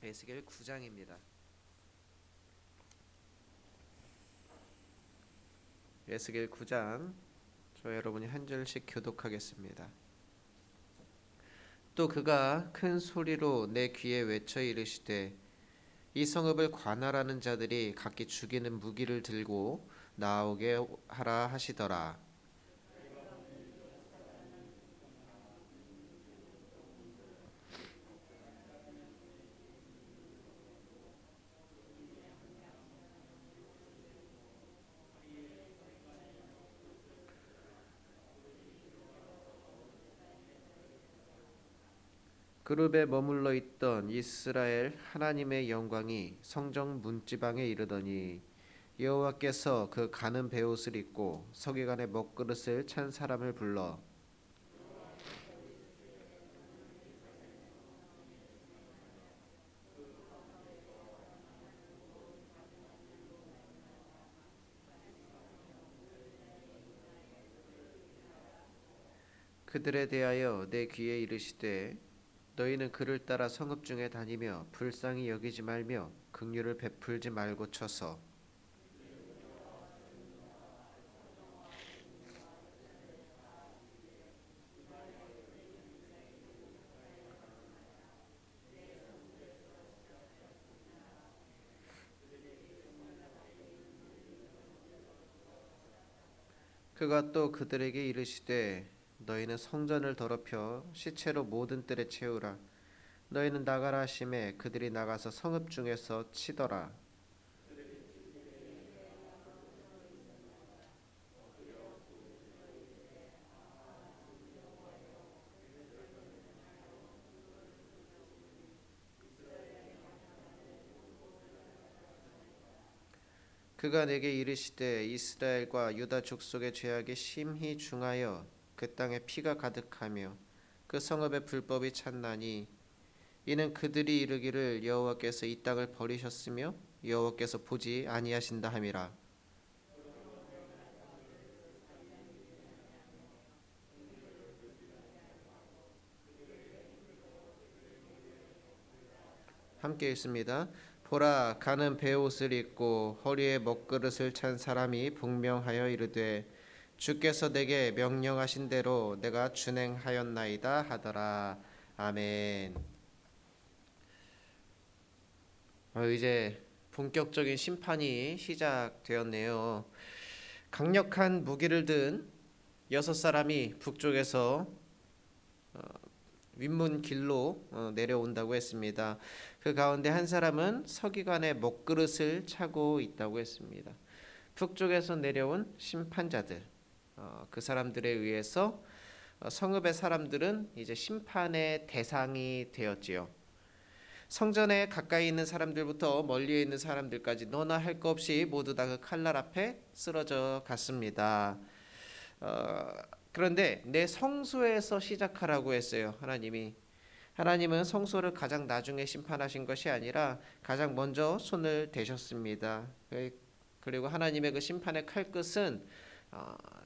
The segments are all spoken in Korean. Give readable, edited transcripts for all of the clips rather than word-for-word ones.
에스겔 9장입니다. 에스겔 9장 저 여러분이 한 절씩 교독하겠습니다. 또 그가 큰 소리로 내 귀에 외쳐 이르시되 이 성읍을 관할하는 자들이 각기 죽이는 무기를 들고 나오게 하라 하시더라. 그룹에 머물러 있던 이스라엘 하나님의 영광이 성정 문지방에 이르더니 여호와께서 그 가는 베옷을 입고 서기관의 먹그릇을 찬 사람을 불러 그들에 대하여 내 귀에 이르시되 너희는 그를 따라 성읍 중에 다니며 불쌍히 여기지 말며 긍휼을 베풀지 말고 쳐서 그가 또 그들에게 이르시되 너희는 성전을 더럽혀 시체로 모든 뜰에 채우라. 너희는 나가라 하심에 그들이 나가서 성읍 중에서 치더라. 그가 내게 이르시되 이스라엘과 유다 족속의 죄악이 심히 중하여 그 땅에 피가 가득하며 그 성읍의 불법이 찼나니 이는 그들이 이르기를 여호와께서 이 땅을 버리셨으며 여호와께서 보지 아니하신다 함이라. 함께 읽습니다. 보라 가는 베옷을 입고 허리에 먹그릇을 찬 사람이 분명하여 이르되 주께서 내게 명령하신 대로 내가 준행하였나이다 하더라. 아멘. 이제 본격적인 심판이 시작되었네요. 강력한 무기를 든 6사람이 북쪽에서 윗문 길로 내려온다고 했습니다. 그 가운데 한 사람은 서기관의 먹그릇을 차고 있다고 했습니다. 북쪽에서 내려온 심판자들, 그 사람들에 의해서 성읍의 사람들은 이제 심판의 대상이 되었지요. 성전에 가까이 있는 사람들부터 멀리에 있는 사람들까지 너나 할 것 없이 모두 다 그 칼날 앞에 쓰러져 갔습니다. 그런데 내 성소에서 시작하라고 했어요. 하나님은 성소를 가장 나중에 심판하신 것이 아니라 가장 먼저 손을 대셨습니다. 그리고 하나님의 그 심판의 칼끝은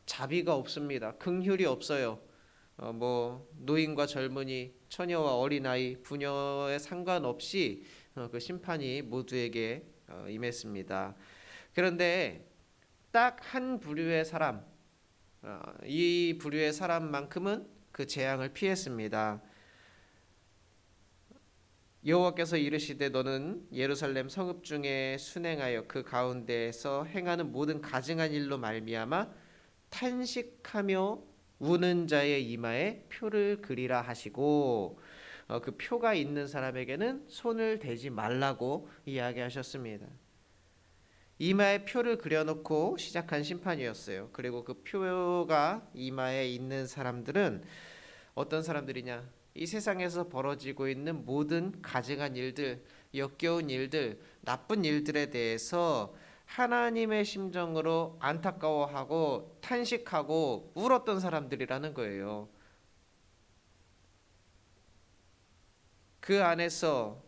자비가 없습니다. 긍휼이 없어요. 노인과 젊은이, 처녀와 어린아이, 부녀에 상관없이 그 심판이 모두에게 임했습니다. 그런데 딱 한 부류의 사람, 이 부류의 사람만큼은 그 재앙을 피했습니다. 여호와께서 이르시되 너는 예루살렘 성읍 중에 순행하여 그 가운데에서 행하는 모든 가증한 일로 말미암아 탄식하며 우는 자의 이마에 표를 그리라 하시고 그 표가 있는 사람에게는 손을 대지 말라고 이야기하셨습니다. 이마에 표를 그려놓고 시작한 심판이었어요. 그리고 그 표가 이마에 있는 사람들은 어떤 사람들이냐? 이 세상에서 벌어지고 있는 모든 가증한 일들, 역겨운 일들, 나쁜 일들에 대해서 하나님의 심정으로 안타까워하고 탄식하고 울었던 사람들이라는 거예요. 그 안에서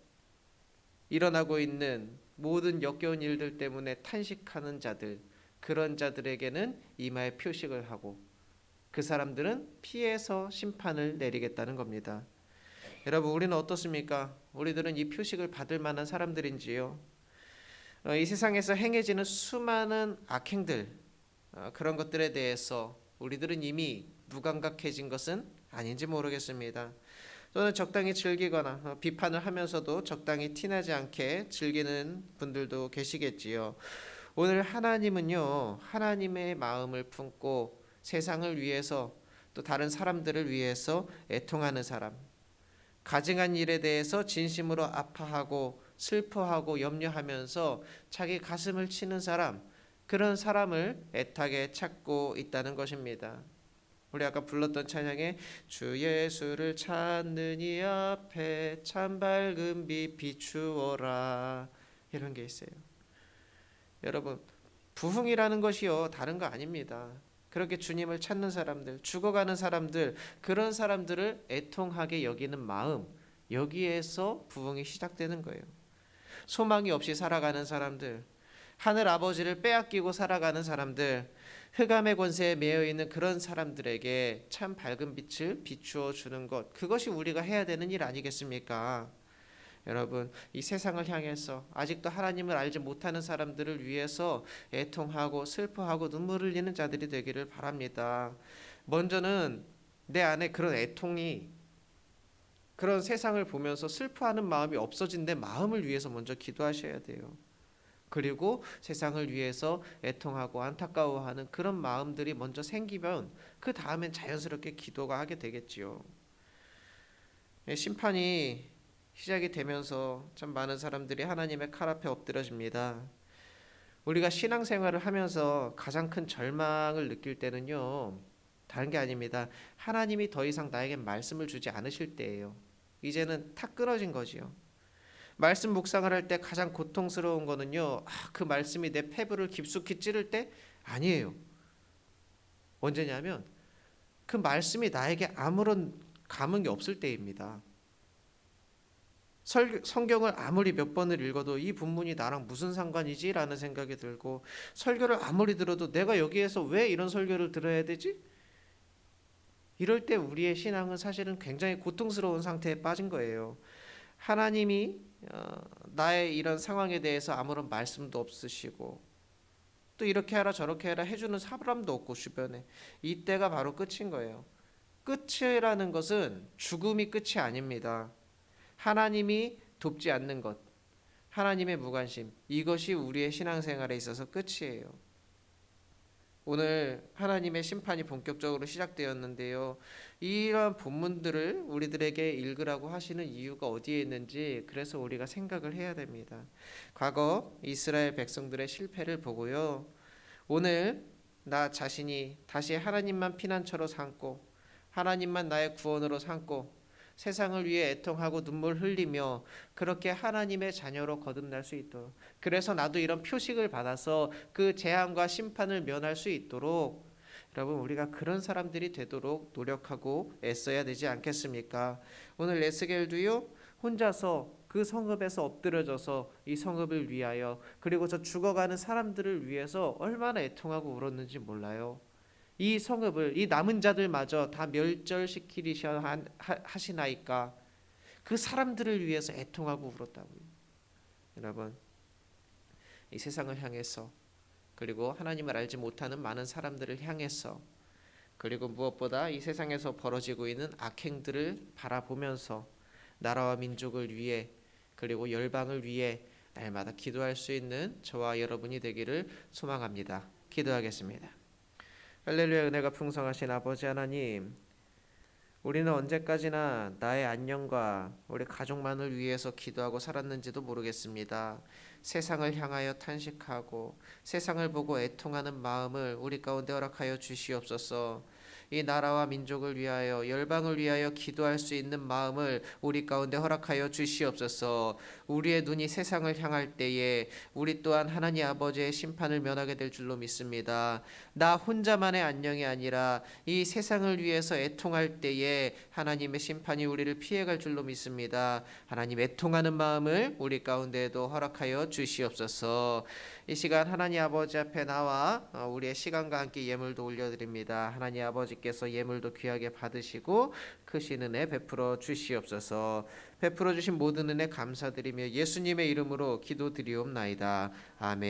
일어나고 있는 모든 역겨운 일들 때문에 탄식하는 자들, 그런 자들에게는 이마에 표식을 하고 그 사람들은 피해서 심판을 내리겠다는 겁니다. 여러분, 우리는 어떻습니까? 우리들은 이 표식을 받을 만한 사람들인지요? 이 세상에서 행해지는 수많은 악행들, 그런 것들에 대해서 우리들은 이미 무감각해진 것은 아닌지 모르겠습니다. 또는 적당히 즐기거나 비판을 하면서도 적당히 티나지 않게 즐기는 분들도 계시겠지요. 오늘 하나님은요, 하나님의 마음을 품고 세상을 위해서 또 다른 사람들을 위해서 애통하는 사람, 가증한 일에 대해서 진심으로 아파하고 슬퍼하고 염려하면서 자기 가슴을 치는 사람, 그런 사람을 애타게 찾고 있다는 것입니다. 우리 아까 불렀던 찬양에 주 예수를 찾는 이 앞에 참 밝은 빛 비추어라, 이런 게 있어요. 여러분, 부흥이라는 것이요, 다른 거 아닙니다. 그렇게 주님을 찾는 사람들, 죽어가는 사람들, 그런 사람들을 애통하게 여기는 마음, 여기에서 부흥이 시작되는 거예요. 소망이 없이 살아가는 사람들, 하늘 아버지를 빼앗기고 살아가는 사람들, 흑암의 권세에 매여 있는 그런 사람들에게 참 밝은 빛을 비추어 주는 것, 그것이 우리가 해야 되는 일 아니겠습니까? 여러분, 이 세상을 향해서 아직도 하나님을 알지 못하는 사람들을 위해서 애통하고 슬퍼하고 눈물을 흘리는 자들이 되기를 바랍니다. 먼저는 내 안에 그런 애통이, 그런 세상을 보면서 슬퍼하는 마음이 없어진 내 마음을 위해서 먼저 기도하셔야 돼요. 그리고 세상을 위해서 애통하고 안타까워하는 그런 마음들이 먼저 생기면 그 다음엔 자연스럽게 기도가 하게 되겠지요. 심판이 시작이 되면서 참 많은 사람들이 하나님의 칼 앞에 엎드려집니다. 우리가 신앙생활을 하면서 가장 큰 절망을 느낄 때는요, 다른 게 아닙니다. 하나님이 더 이상 나에게 말씀을 주지 않으실 때예요. 이제는 탁 끊어진 거지요. 말씀 묵상을 할 때 가장 고통스러운 거는요, 그 말씀이 내 폐부를 깊숙이 찌를 때 아니에요. 언제냐면 그 말씀이 나에게 아무런 감흥이 없을 때입니다. 성경을 아무리 몇 번을 읽어도 이 본문이 나랑 무슨 상관이지? 라는 생각이 들고, 설교를 아무리 들어도 내가 여기에서 왜 이런 설교를 들어야 되지? 이럴 때 우리의 신앙은 사실은 굉장히 고통스러운 상태에 빠진 거예요. 하나님이 나의 이런 상황에 대해서 아무런 말씀도 없으시고, 또 이렇게 하라 저렇게 하라 해주는 사람도 없고, 주변에 이때가 바로 끝인 거예요. 끝이라는 것은 죽음이 끝이 아닙니다. 하나님이 돕지 않는 것, 하나님의 무관심, 이것이 우리의 신앙생활에 있어서 끝이에요. 오늘 하나님의 심판이 본격적으로 시작되었는데요, 이러한 본문들을 우리들에게 읽으라고 하시는 이유가 어디에 있는지, 그래서 우리가 생각을 해야 됩니다. 과거 이스라엘 백성들의 실패를 보고요, 오늘 나 자신이 다시 하나님만 피난처로 삼고 하나님만 나의 구원으로 삼고 세상을 위해 애통하고 눈물 흘리며 그렇게 하나님의 자녀로 거듭날 수 있도록, 그래서 나도 이런 표식을 받아서 그 재앙과 심판을 면할 수 있도록, 여러분, 우리가 그런 사람들이 되도록 노력하고 애써야 되지 않겠습니까? 오늘 에스겔도요, 혼자서 그 성읍에서 엎드려져서 이 성읍을 위하여, 그리고 저 죽어가는 사람들을 위해서 얼마나 애통하고 울었는지 몰라요. 이 성읍을, 이 남은 자들마저 다 멸절시키리셔 하시나이까 그 사람들을 위해서 애통하고 울었다고요. 여러분, 이 세상을 향해서, 그리고 하나님을 알지 못하는 많은 사람들을 향해서, 그리고 무엇보다 이 세상에서 벌어지고 있는 악행들을 바라보면서 나라와 민족을 위해, 그리고 열방을 위해 날마다 기도할 수 있는 저와 여러분이 되기를 소망합니다. 기도하겠습니다. 할렐루야. 은혜가 풍성하신 아버지 하나님, 우리는 언제까지나 나의 안녕과 우리 가족만을 위해서 기도하고 살았는지도 모르겠습니다. 세상을 향하여 탄식하고 세상을 보고 애통하는 마음을 우리 가운데 허락하여 주시옵소서. 이 나라와 민족을 위하여, 열방을 위하여 기도할 수 있는 마음을 우리 가운데 허락하여 주시옵소서. 우리의 눈이 세상을 향할 때에 우리 또한 하나님 아버지의 심판을 면하게 될 줄로 믿습니다. 나 혼자만의 안녕이 아니라 이 세상을 위해서 애통할 때에 하나님의 심판이 우리를 피해갈 줄로 믿습니다. 하나님, 애통하는 마음을 우리 가운데에도 허락하여 주시옵소서. 이 시간 하나님 아버지 앞에 나와 우리의 시간과 함께 예물도 올려드립니다. 하나님 아버지, 아버지께서 예물도 귀하게 받으시고 크신 은혜 베풀어 주시옵소서. 베풀어 주신 모든 은혜 감사드리며 예수님의 이름으로 기도드리옵나이다. 아멘.